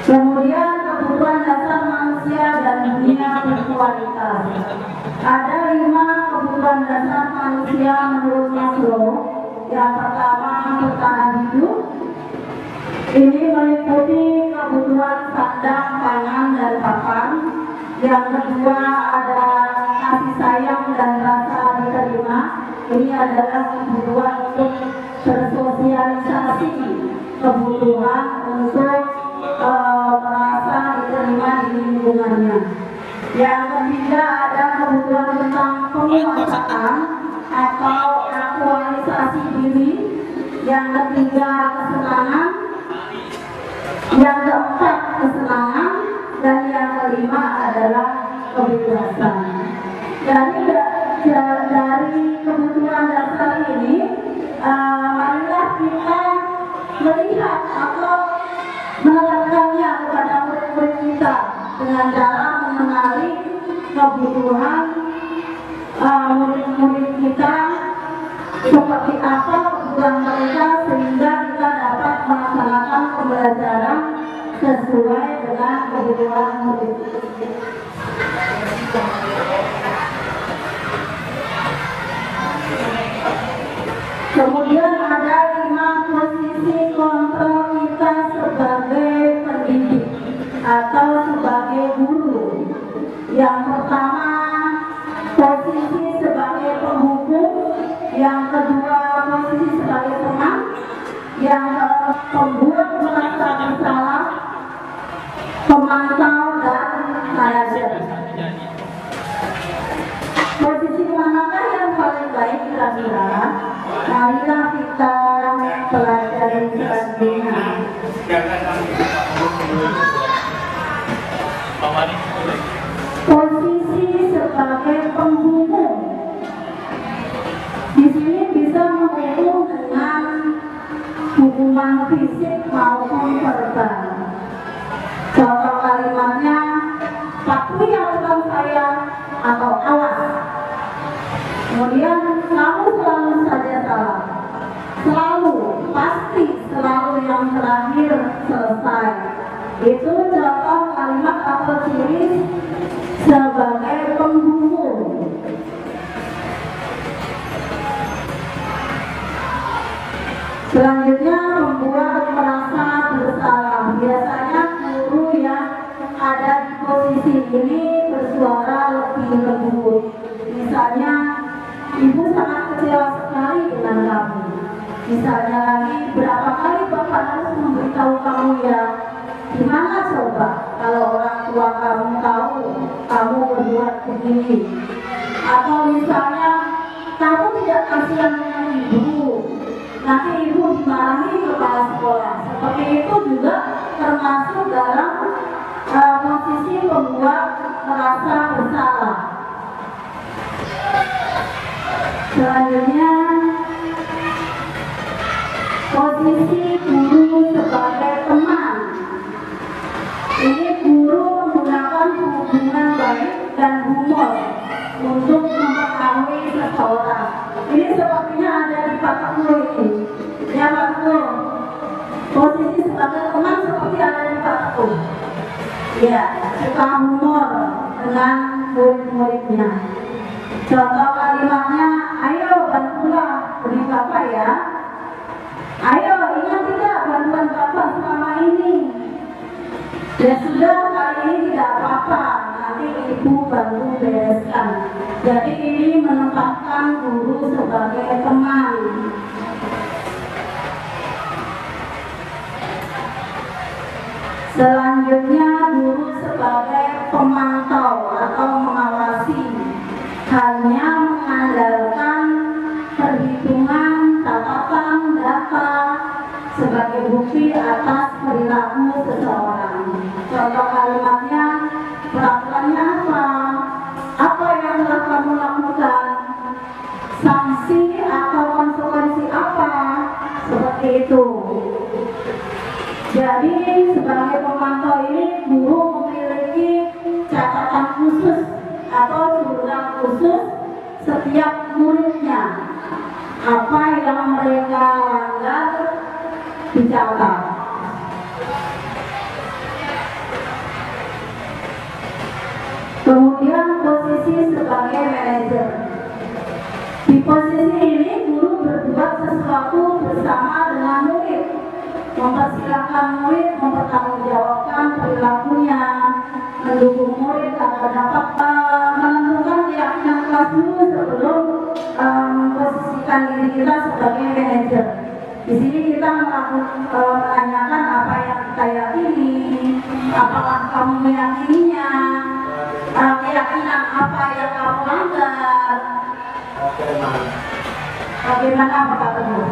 Kemudian kebutuhan dasar manusia dan dunia berkualitas. Ada 5 kebutuhan dasar manusia menurut Maslow. Yang pertama, bertahan hidup. Ini meliputi kebutuhan sandang, pangan, dan papan. Yang kedua ada kasih sayang dan rasa diterima. Ini adalah kebutuhan untuk bersosialisasi, kebutuhan untuk merasa diterima di lingkungannya. Yang ketiga ada kebutuhan tentang penguasaan atau aktualisasi diri. Yang ketiga kesenangan. Yang keempat kesenangan. Dan yang kelima adalah kebebasan. Dari kebutuhan dasar ini, marilah kita melihat atau menerapkannya kepada murid-murid kita dengan cara mengenali kebutuhan murid-murid kita seperti apa kebutuhan mereka, sehingga kita dapat melaksanakan pembelajaran sesuai dengan kebutuhan murid. Kemudian ada 5 posisi kontrol kita sebagai pendidik atau sebagai guru. Yang pertama, posisi sebagai penghukum. Yang kedua, posisi sebagai teman. Yang pembuat merasa bersalah, pemantau, dan manajer. Posisi manakah yang paling baik kira-kira? Marilah kita pelajari selanjutnya. Posisi sebagai penghukum. Di sini bisa menghukum dengan hukuman fisik maupun verbal. Contoh kalimatnya, patuhi aturan saya atau awas. Kemudian kamu selalu saja salah. Selalu, pasti selalu yang terakhir selesai. Itu contoh kalimat atau ciri sebagai penghukum. Selanjutnya, membuat merasa bersalah. Biasanya guru yang ada di posisi ini bersuara lebih lembut. Misalnya, ibu sangat kecewa sekali dengan kamu. Misalnya lagi, berapa kali bapak harus memberitahu kamu ya? Gimana coba kalau orang tua kamu tahu kamu berbuat begini? Atau misalnya, kamu tidak kasihan dengan ibu, nanti ibu dimarahi kepala sekolah. Seperti itu juga termasuk dalam posisi membuat merasa bersalah. Selanjutnya, posisi guru sebagai teman. Ini guru menggunakan hubungan baik dan humor untuk mempengaruhi seseorang. Ini sepertinya ada di Pak Guru ini. Ya Pak Guru, Posisi sebagai teman seperti ada di kartu. Ya, suka humor dengan murid-muridnya. Contoh kalimatnya, ayo bantulah beri Bapak ya. Ayo ingat tidak bantuan Bapak selama ini. Ya sudah, kali ini tidak apa-apa, nanti Ibu bantu bereskan. Jadi ini menempatkan guru sebagai teman. Selanjutnya guru sebagai pemantau atau mengawasi, hanya mengandalkan perhitungan catatan data sebagai bukti atas perilaku seseorang. Contoh kalimatnya, peraturannya apa? Apa yang telah kamu lakukan? Sanksi atau konsekuensi apa? Seperti itu. Jadi sebagai pemantau ini guru memiliki catatan khusus atau jurnal khusus setiap muridnya. Apa yang mereka langgar dicatat. Kemudian posisi sebagai manajer. Di posisi ini guru berbuat sesuatu bersama dengan murid, mempersilahkan murid mempertanggungjawabkan perilakunya, mendukung murid agar dapat menentukan keyakinan kelas dulu sebelum memposisikan diri kita sebagai manajer. Di sini kita menanyakan apa yang kita yakini, apakah kamu meyakininya, keyakinan apa yang kamu langgar, bagaimana Bapak Teguh?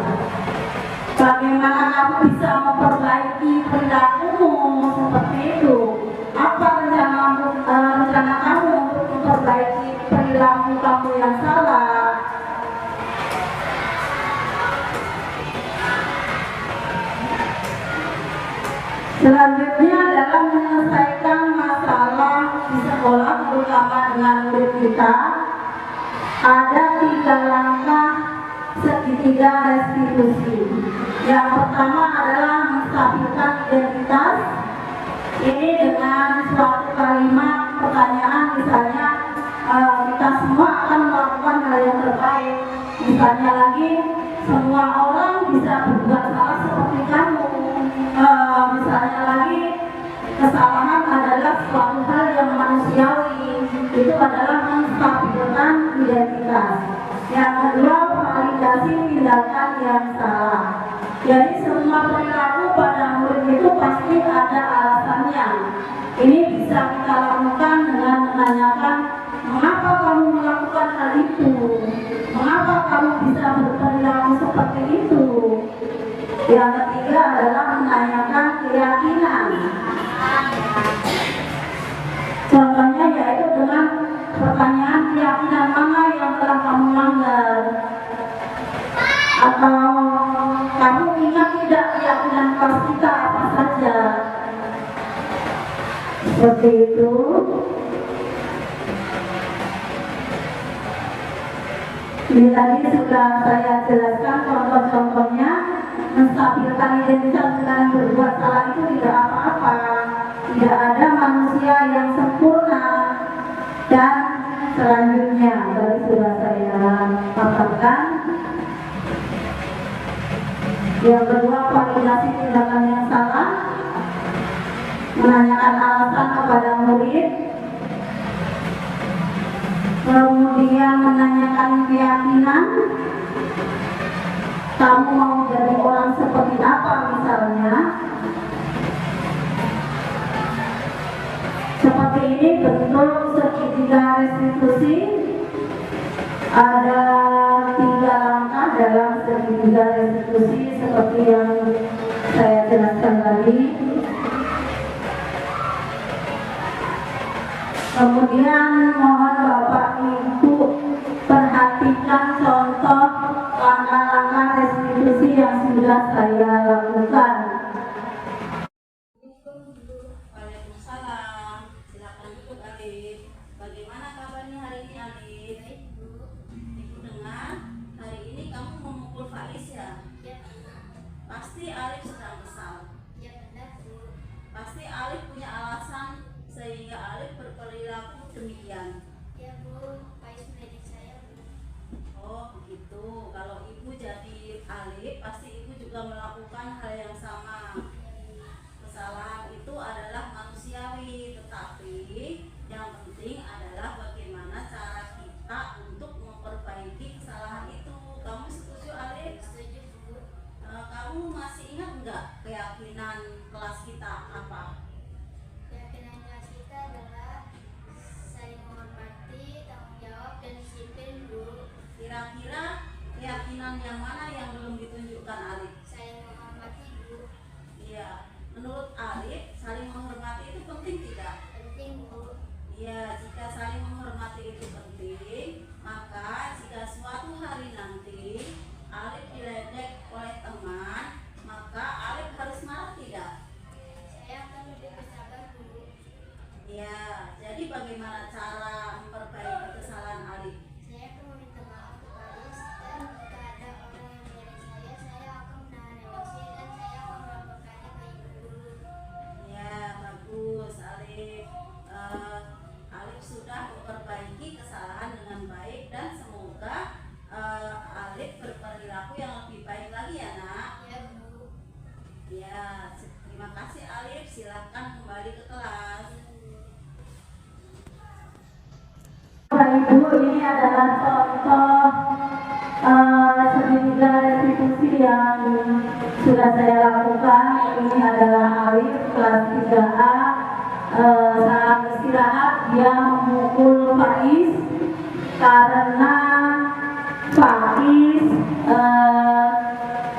Bagaimana kamu bisa memperbaiki perilakumu seperti itu? Apa rencana kamu untuk memperbaiki perilaku kamu yang salah? Selanjutnya dalam menyelesaikan masalah di sekolah, terutama dengan murid kita, ada 3 langkah segitiga restitusi. Yang pertama adalah menstabilkan identitas. Ini dengan suatu kalimat pertanyaan, misalnya kita semua akan melakukan hal yang terbaik. Misalnya lagi, semua orang bisa berbuat salah seperti kamu. Misalnya lagi, kesalahan adalah suatu hal yang manusiawi. Itu adalah menstabilkan identitas. Yang kedua, validasi tindakan yang salah. Jadi semua perilaku pada murid itu pasti ada alasannya. Ini bisa kita lakukan dengan menanyakan, mengapa kamu melakukan hal itu? Mengapa kamu bisa berperilaku seperti itu? Yang ketiga adalah menanyakan keyakinan. Contohnya yaitu dengan pertanyaan keyakinan mana yang telah kamu langgar, atau kamu ingat tidak keyakinan kelas kita apa saja. Seperti itu. Ini tadi sudah saya jelaskan contoh-contohnya. Menstabilkan identitas dengan berbuat salah itu tidak apa-apa. Tidak ada manusia yang sempurna. Dan selanjutnya tadi sudah saya paparkan. Yang kedua, validasi tindakan yang salah, menanyakan alasan kepada murid. Kemudian menanyakan keyakinan, kamu mau jadi orang seperti apa misalnya. Seperti ini bentuk segitiga restitusi. Ada 3 langkah dalam segitiga restitusi seperti yang saya jelaskan tadi. Kemudian mohon Bapak Ibu perhatikan contoh langkah-langkah restitusi yang sudah saya lakukan. Waalaikumsalam. Silakan duduk Alif. Bagaimana kabarnya hari ini Alif? Ibu dengar hari ini kamu memukul Faiz ya? Pasti Alif sedang kesal. Ibu, ini adalah contoh segitiga restitusi yang sudah saya lakukan. Ini adalah Alif kelas 3A. Saat istirahat dia memukul Faiz karena Faiz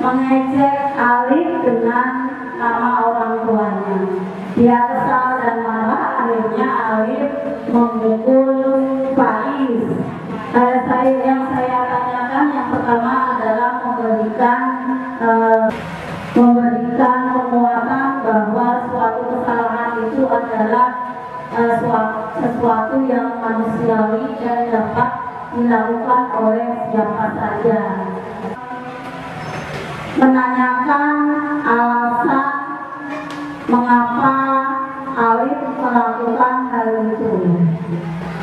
mengejek Alif dengan nama orang tuanya. Dia kesal dan marah, akhirnya Alif memukul Faiz. Yang saya tanyakan yang pertama adalah memberikan penguatan bahwa suatu kesalahan itu adalah sesuatu yang manusiawi dan dapat dilakukan oleh siapa saja. Menanyakan alasan mengapa Alif melakukan hal itu.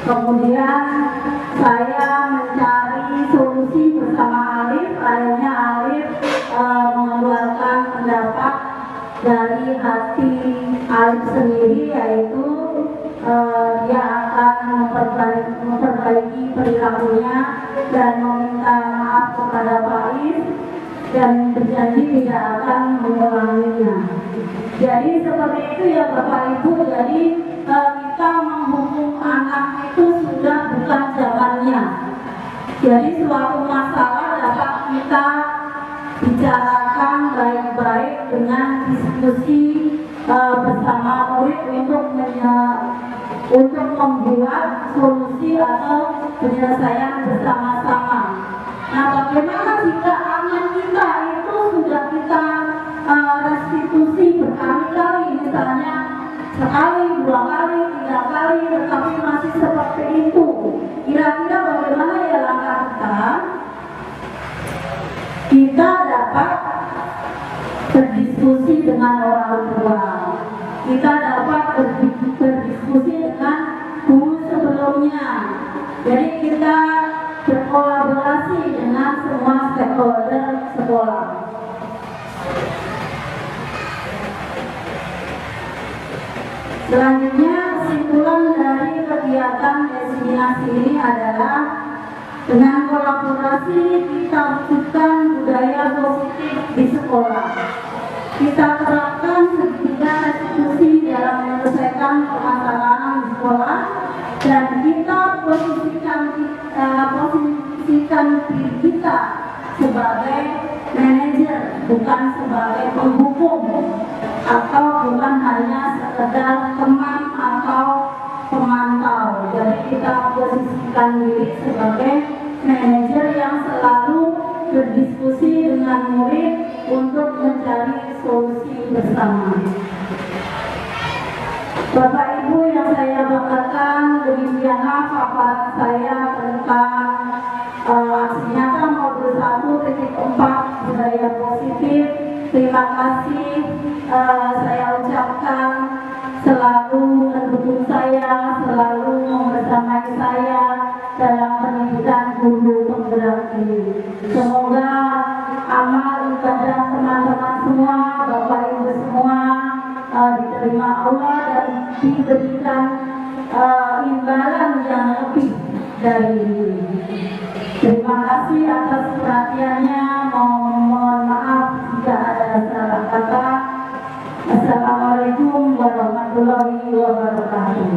Kemudian saya mencari solusi bersama Alif. Akhirnya Alif mengeluarkan pendapat dari hati Alif sendiri, yaitu dia akan memperbaiki perilakunya dan meminta maaf kepada Faiz dan berjanji tidak akan mengulanginya. Jadi seperti itu ya Bapak Ibu. Jadi kita menghukum anak itu sudah bukan zamannya. Jadi suatu masalah dapat kita bicarakan baik-baik dengan diskusi bersama murid untuk membuat solusi atau penyelesaian bersama-sama. Nah, bagaimana jika anak kita itu sudah kita restitusi berkali-kali, misalnya sekali, 2 kali, 3 kali, tetapi masih seperti itu? Kira-kira bagaimana ya langkah kita? Kita dapat berdiskusi dengan orang tua. Kita dapat berdiskusi dengan guru sebelumnya. Jadi kita berkolaborasi dengan semua stakeholder sekolah. Selanjutnya, kesimpulan dari kegiatan destinasi ini adalah dengan kolaborasi kita wujudkan budaya positif di sekolah. Kita terapkan segitiga restitusi dalam menyelesaikan permasalahan di sekolah, dan kita posisikan diri kita sebagai manajer, bukan sebagai penghukum, atau bukan hanya sekedar teman atau pemantau. Jadi kita posisikan diri sebagai manajer yang selalu berdiskusi dengan murid untuk mencari solusi bersama. Bapak Ibu yang saya banggakan, demikianlah paparan saya tentang aksi nyata modul 1.4 budaya positif. Terima kasih. Saya ucapkan selalu mendukung saya, selalu membersamai saya dalam pendidikan guru penggerak ini. Semoga amal ibadah teman-teman semua, Bapak Ibu semua diterima Allah dan diberikan imbalan yang lebih dari ini. Terima kasih atas perhatiannya. Mohon maaf jika ada salah kata. Assalamualaikum warahmatullahi wabarakatuh.